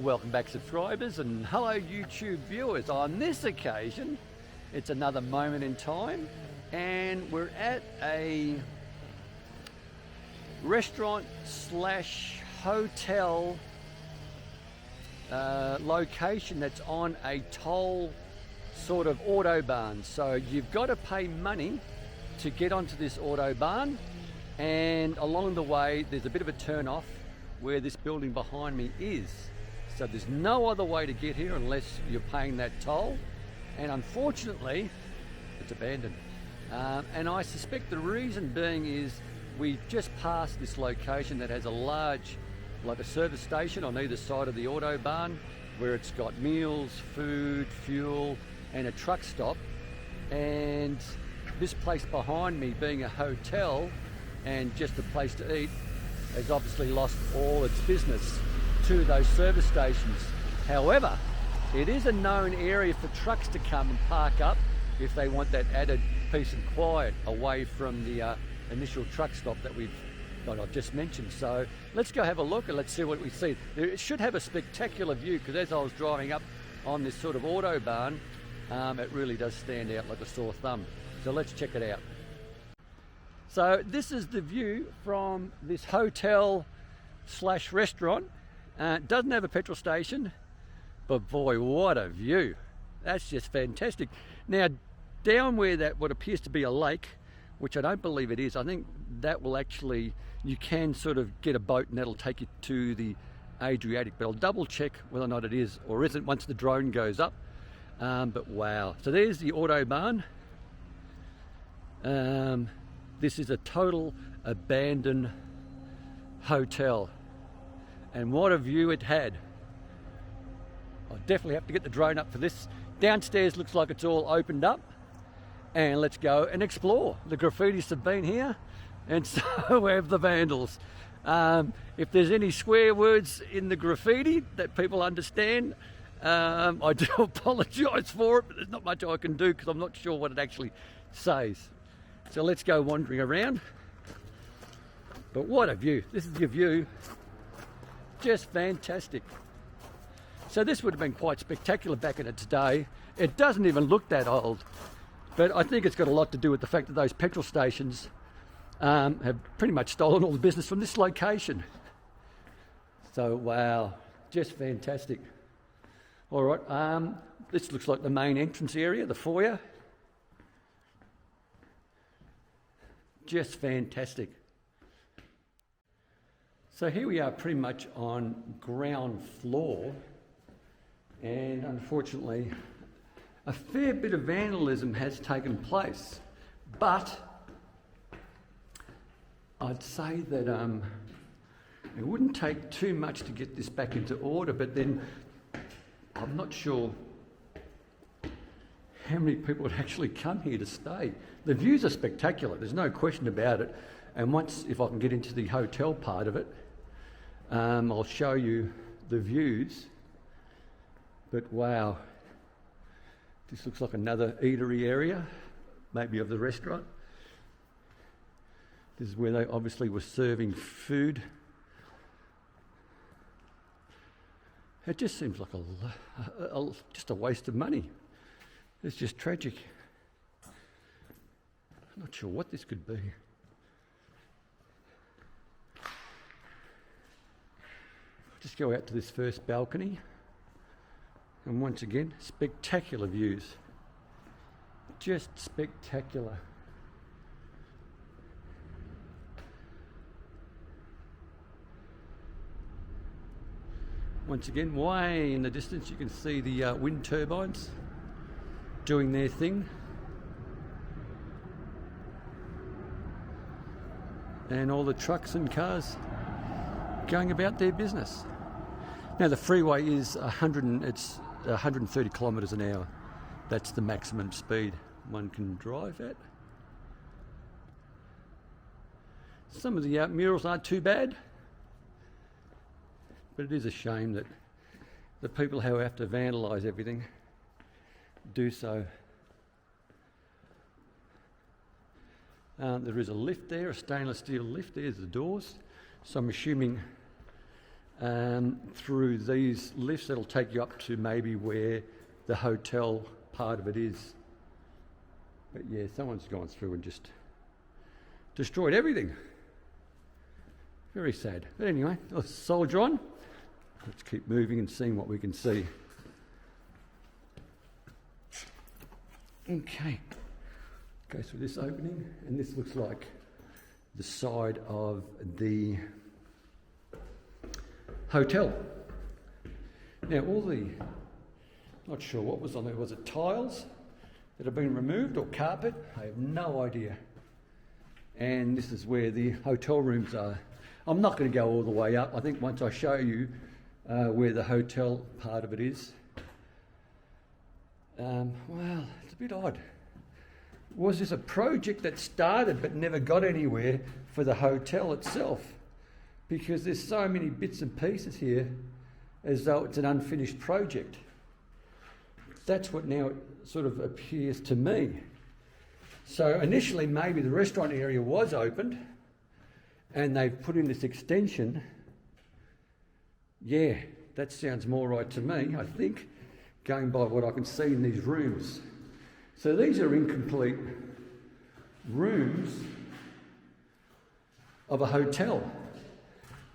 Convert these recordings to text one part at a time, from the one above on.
Welcome back, subscribers, and hello YouTube viewers. On this occasion it's another moment in time and we're at a restaurant slash hotel location that's on a toll sort of autobahn. So you've got to pay money to get onto this autobahn, and along the way there's a bit of a turn off where this building behind me is. So there's no other way to get here unless you're paying that toll, and unfortunately it's abandoned. And I suspect the reason being is we just passed this location that has a large, like a service station on either side of the autobahn, where it's got meals, food, fuel and a truck stop. And this place behind me, being a hotel and just a place to eat, has obviously lost all its business to those service stations. However, it is a known area for trucks to come and park up if they want that added peace and quiet away from the initial truck stop that I've just mentioned. So let's go have a look and let's see what we see. It should have a spectacular view, because as I was driving up on this sort of autobahn, it really does stand out like a sore thumb. So let's check it out. So this is the view from this hotel slash restaurant. It doesn't have a petrol station, but boy, what a view. That's just fantastic. Now, down where that what appears to be a lake, which I don't believe it is, I think that will actually, you can sort of get a boat and that'll take you to the Adriatic, but I'll double check whether or not it is or isn't once the drone goes up. But wow, so there's the autobahn. This is a total abandoned hotel, and what a view it had. I'll definitely have to get the drone up for this. Downstairs looks like it's all opened up, and let's go and explore. The graffitis have been here, and so have the vandals. If there's any swear words in the graffiti that people understand, I do apologise for it, but there's not much I can do because I'm not sure what it actually says. So let's go wandering around. But what a view. This is your view. Just fantastic. So this would have been quite spectacular back in its day. It doesn't even look that old, but I think it's got a lot to do with the fact that those petrol stations have pretty much stolen all the business from this location. So wow, just fantastic. All right, this looks like the main entrance area, the foyer. Just fantastic. So here we are pretty much on ground floor, and unfortunately a fair bit of vandalism has taken place, but I'd say that it wouldn't take too much to get this back into order, but then I'm not sure how many people would actually come here to stay. The views are spectacular, there's no question about it, and once, if I can get into the hotel part of it, I'll show you the views. But wow, this looks like another eatery area, maybe of the restaurant. This is where they obviously were serving food. It just seems like just a waste of money. It's just tragic. I'm not sure what this could be. Just go out to this first balcony, and once again, spectacular views. Just spectacular. Once again, way in the distance you can see the wind turbines doing their thing. And all the trucks and cars going about their business. Now the freeway is 130 kilometres an hour. That's the maximum speed one can drive at. Some of the murals aren't too bad, but it is a shame that the people who have to vandalise everything do so. There is a lift there, a stainless steel lift. There's the doors. So I'm assuming through these lifts that'll take you up to maybe where the hotel part of it is. But yeah, someone's gone through and just destroyed everything. Very sad. But anyway, let's soldier on. Let's keep moving and seeing what we can see. Okay. Go through this opening, and this looks like the side of the hotel. Now not sure what was on there. Was it tiles that have been removed or carpet? I have no idea. And this is where the hotel rooms are. I'm not going to go all the way up. I think once I show you where the hotel part of it is. Well, it's a bit odd. Was this a project that started but never got anywhere for the hotel itself? Because there's so many bits and pieces here as though it's an unfinished project. That's what now it sort of appears to me. So initially maybe the restaurant area was opened and they've put in this extension. Yeah, that sounds more right to me, I think, going by what I can see in these rooms. So these are incomplete rooms of a hotel,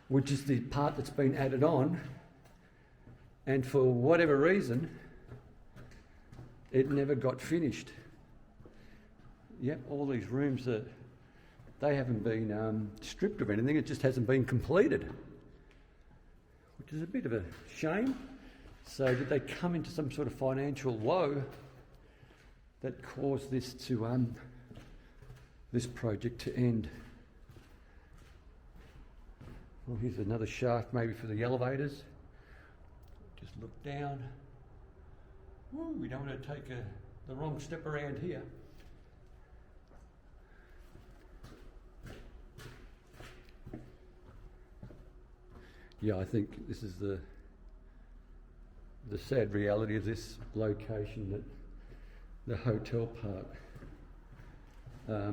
which is the part that's been added on, and for whatever reason, it never got finished. Yep, all these rooms, they haven't been stripped of anything, it just hasn't been completed, which is a bit of a shame. So did they come into some sort of financial woe that caused this to this project to end? Well, here's another shaft maybe for the elevators. Just look down. Ooh, we don't want to take the wrong step around here. Yeah, I think this is the sad reality of this location, that the hotel part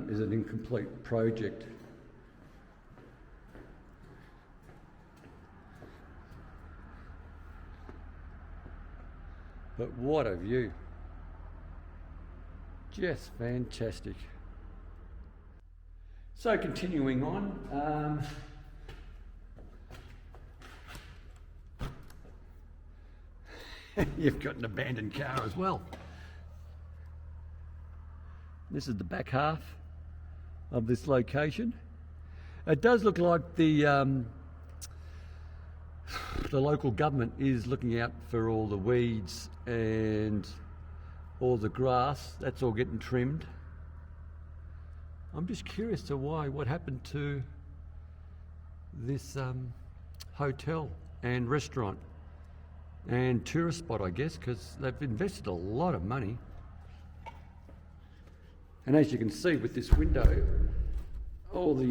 is an incomplete project. But what a view. Just fantastic. So continuing on, you've got an abandoned car as well. This is the back half of this location. It does look like the local government is looking out for all the weeds and all the grass. That's all getting trimmed. I'm just curious to what happened to this hotel and restaurant and tourist spot, I guess, because they've invested a lot of money. And as you can see with this window, all the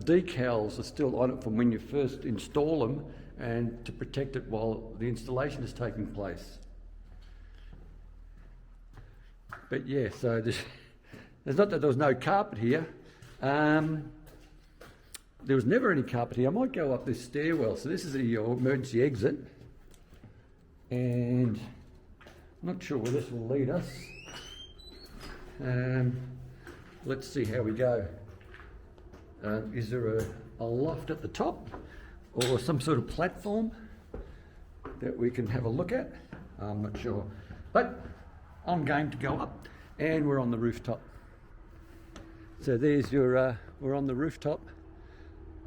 decals are still on it from when you first install them, and to protect it while the installation is taking place. But yeah, so there's not that there was no carpet here. There was never any carpet here. I might go up this stairwell. So this is your emergency exit, and I'm not sure where this will lead us. Let's see how we go. Is there a loft at the top or some sort of platform that we can have a look at? I'm not sure, but I'm going to go up, and we're on the rooftop. So there's your, we're on the rooftop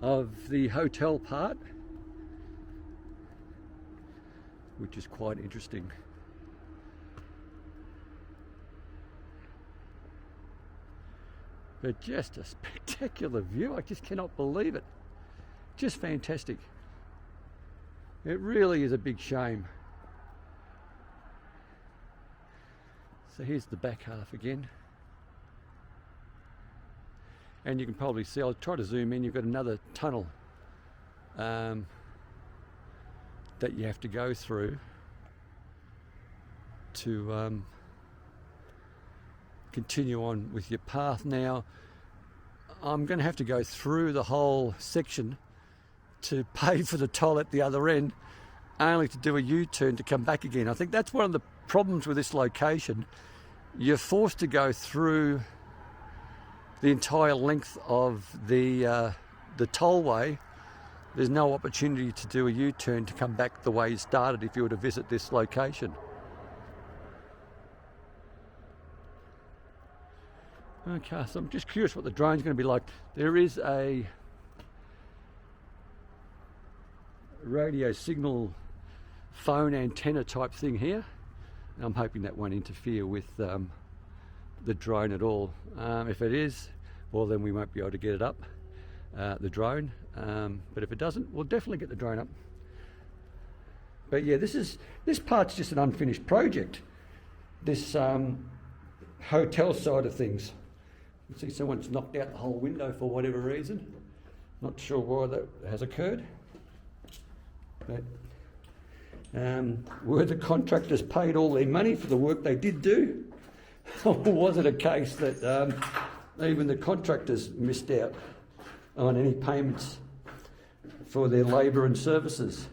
of the hotel part, which is quite interesting. But just a spectacular view. I just cannot believe it. Just fantastic. It really is a big shame. So here's the back half again. And you can probably see, I'll try to zoom in, you've got another tunnel that you have to go through to continue on with your path. Now, I'm going to have to go through the whole section to pay for the toll at the other end, only to do a U-turn to come back again. I think that's one of the problems with this location. You're forced to go through the entire length of the tollway. There's no opportunity to do a U-turn to come back the way you started if you were to visit this location. Okay, so I'm just curious what the drone's going to be like. There is a radio signal phone antenna type thing here, and I'm hoping that won't interfere with the drone at all. If it is, well, then we won't be able to get it up, the drone, but if it doesn't, we'll definitely get the drone up. But yeah, this part's just an unfinished project, this hotel side of things. You can see someone's knocked out the whole window for whatever reason. Not sure why that has occurred. But were the contractors paid all their money for the work they did do? Or was it a case that even the contractors missed out on any payments for their labour and services?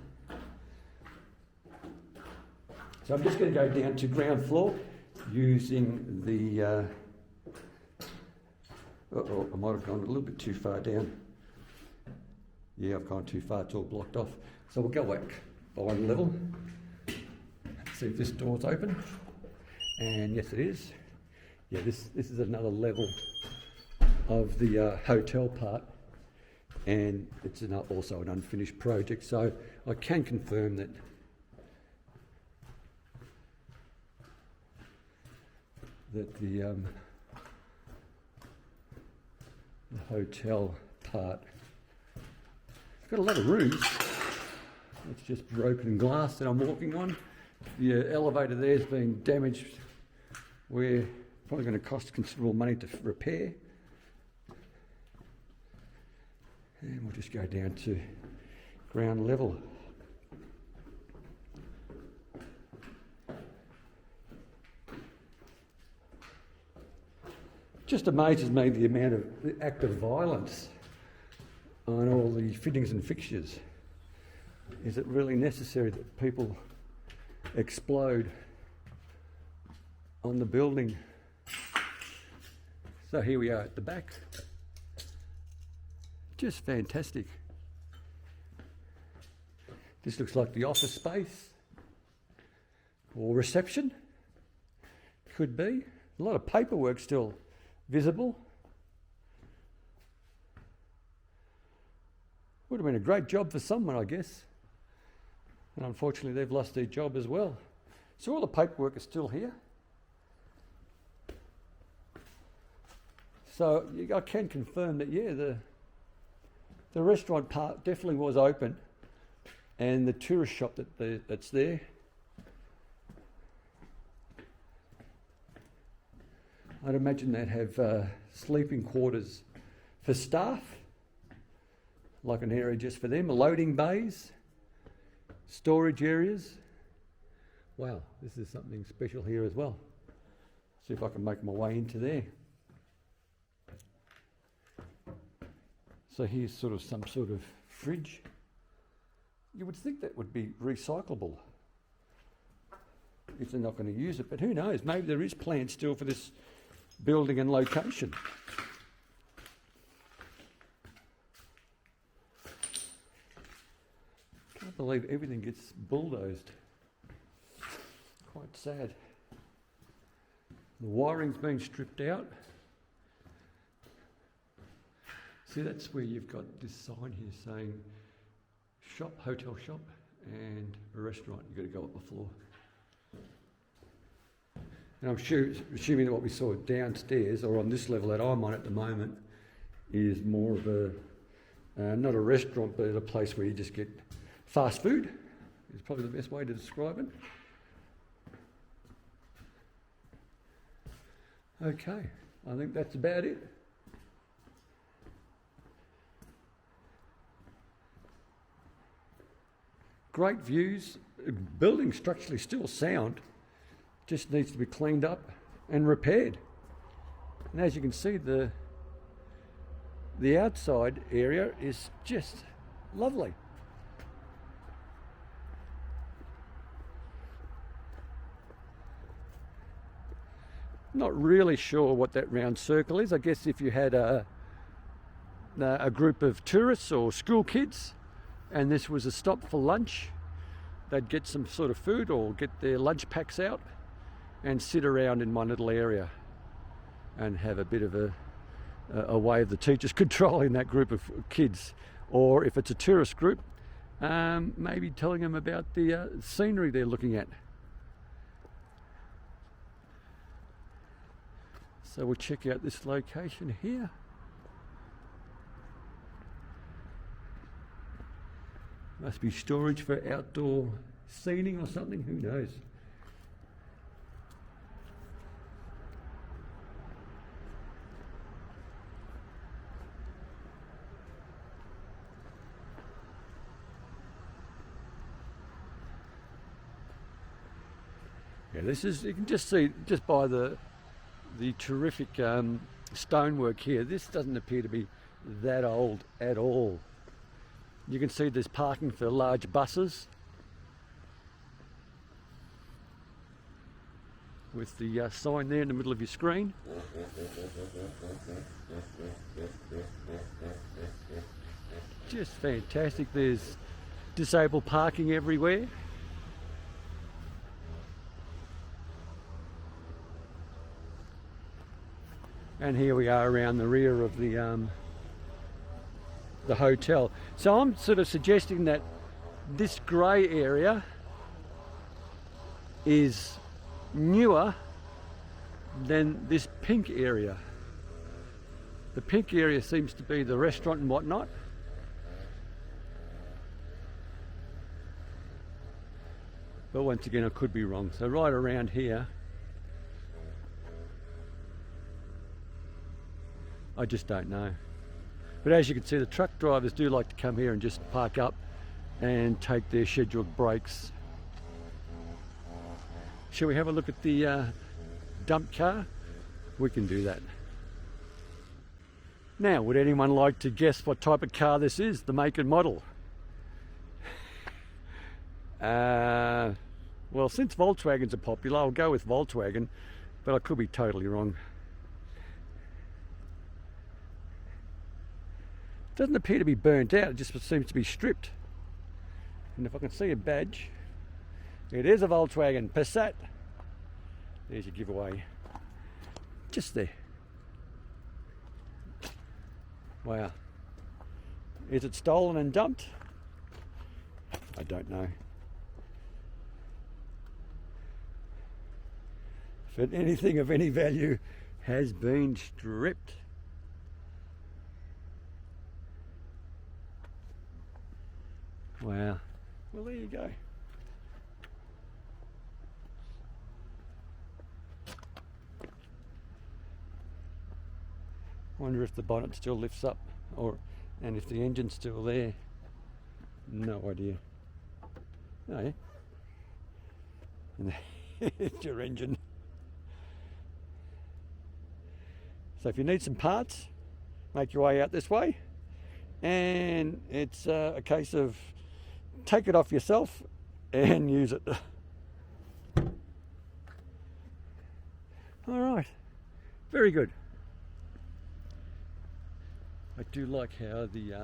So I'm just going to go down to ground floor using the... I might have gone a little bit too far down. Yeah, I've gone too far, it's all blocked off. So we'll go back by one level. See if this door's open. And yes, it is. Yeah, this is another level of the hotel part. And it's also an unfinished project. So I can confirm that the hotel part, it's got a lot of rooms. It's just broken glass that I'm walking on. The elevator there's been damaged. We're probably going to cost considerable money to repair. And we'll just go down to ground level. Just amazes me the amount of the act of violence on all the fittings and fixtures. Is it really necessary that people explode on the building? So here we are at the back. Just fantastic. This looks like the office space or reception. Could be. A lot of paperwork still visible. Would have been a great job for someone, I guess. And unfortunately, they've lost their job as well. So all the paperwork is still here. So I can confirm that, yeah, the restaurant part definitely was open, and the tourist shop that's there. I'd imagine they'd have sleeping quarters for staff, like an area just for them, loading bays, storage areas. Wow, this is something special here as well. See if I can make my way into there. So here's sort of some sort of fridge. You would think that would be recyclable if they're not going to use it, but who knows, maybe there is plans still for this building and location. Can't believe everything gets bulldozed. Quite sad. The wiring's been stripped out. See, that's where you've got this sign here saying shop, hotel shop, and a restaurant. You've got to go up the floor. And I'm assuming that what we saw downstairs, or on this level that I'm on at the moment, is more of a, not a restaurant, but a place where you just get fast food. Is probably the best way to describe it. Okay, I think that's about it. Great views, building structurally still sound, just needs to be cleaned up and repaired. And as you can see, the outside area is just Lovely. Not really sure what that round circle is. I guess if you had a group of tourists or school kids and this was a stop for lunch, they'd get some sort of food or get their lunch packs out and sit around in one little area and have a bit of a way of the teachers controlling that group of kids. Or if it's a tourist group, maybe telling them about the scenery they're looking at. So we'll check out this location here. Must be storage for outdoor seating or something, who knows. Yeah, this is, you can just see, just by the terrific stonework here, this doesn't appear to be that old at all. You can see there's parking for large buses with the sign there in the middle of your screen. Just fantastic. There's disabled parking everywhere. And here we are around the rear of the hotel. So I'm sort of suggesting that this grey area is newer than this pink area. The pink area seems to be the restaurant and whatnot. But once again, I could be wrong. So right around here, I just don't know. But as you can see, the truck drivers do like to come here and just park up and take their scheduled breaks. Shall we have a look at the dump car? We can do that. Now, would anyone like to guess what type of car this is, the make and model? Well, since Volkswagens are popular, I'll go with Volkswagen, but I could be totally wrong. Doesn't appear to be burnt out, it just seems to be stripped. And if I can see a badge, it is a Volkswagen Passat. There's your giveaway. Just there. Wow. Is it stolen and dumped? I don't know. But anything of any value has been stripped. Wow. Well, there you go. Wonder if the bonnet still lifts up, and if the engine's still there. No idea. Oh yeah. And it's your engine. So if you need some parts, make your way out this way, and it's a case of take it off yourself and use it. All right, very good. I do like how the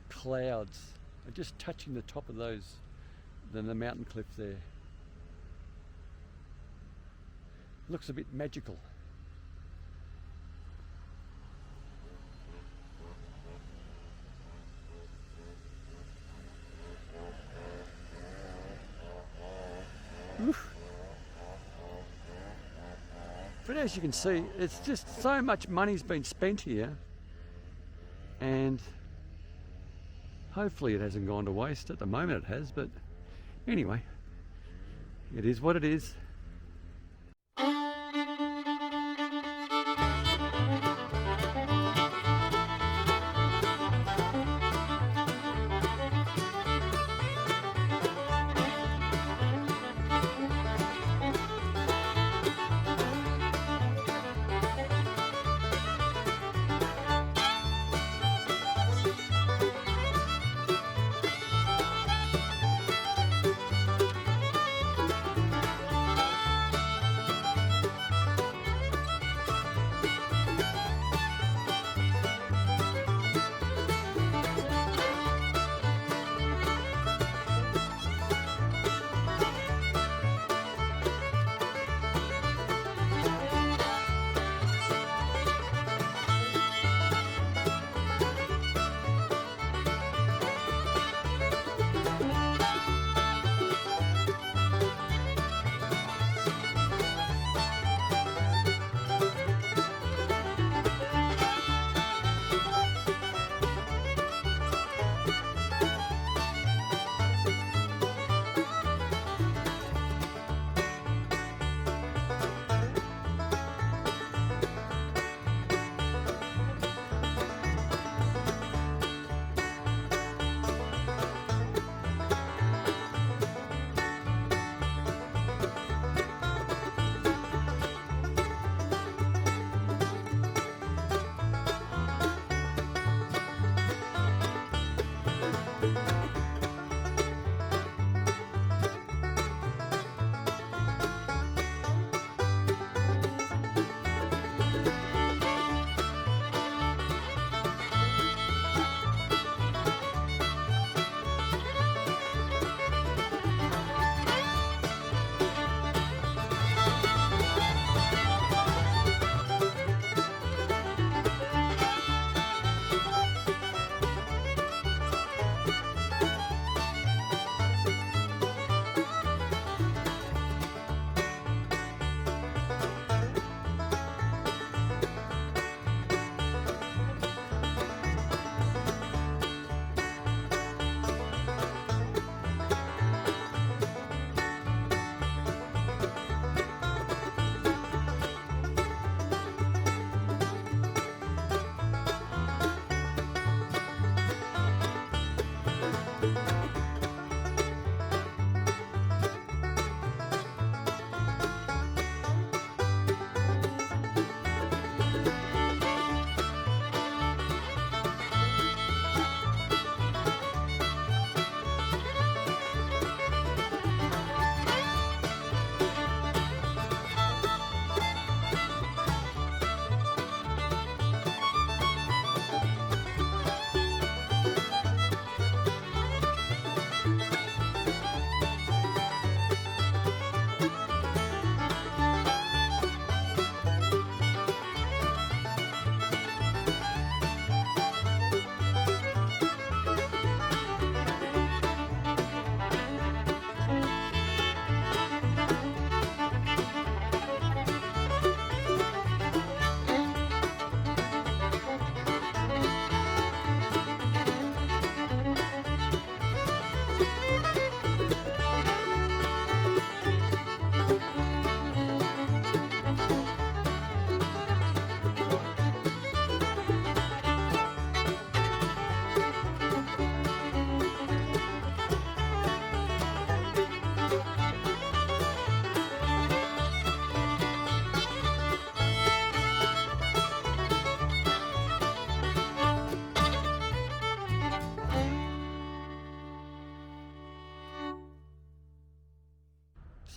clouds are just touching the top of the mountain cliff there. Looks a bit magical. Oof. But as you can see, it's just so much money's been spent here, and hopefully it hasn't gone to waste. At the moment it has, but anyway, it is what it is.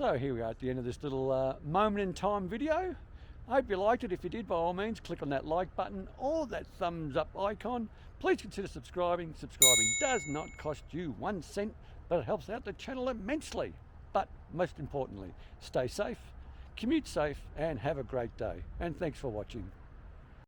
So here we are at the end of this little moment in time video. I hope you liked it. If you did, by all means, click on that like button or that thumbs up icon. Please consider subscribing. Subscribing does not cost you 1 cent, but it helps out the channel immensely. But most importantly, stay safe, commute safe, and have a great day. And thanks for watching.